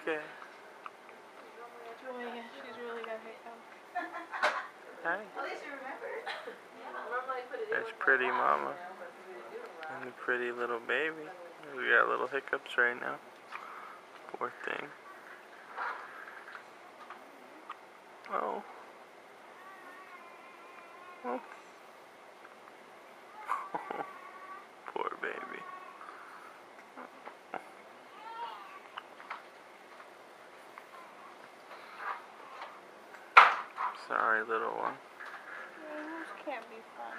okay. She's really got hiccups. Hi. At least you remembered. There's pretty mama. And the pretty little baby. We got little hiccups right now. Poor thing. Oh. Oh. Poor baby. Sorry, little one. Those can't be fun.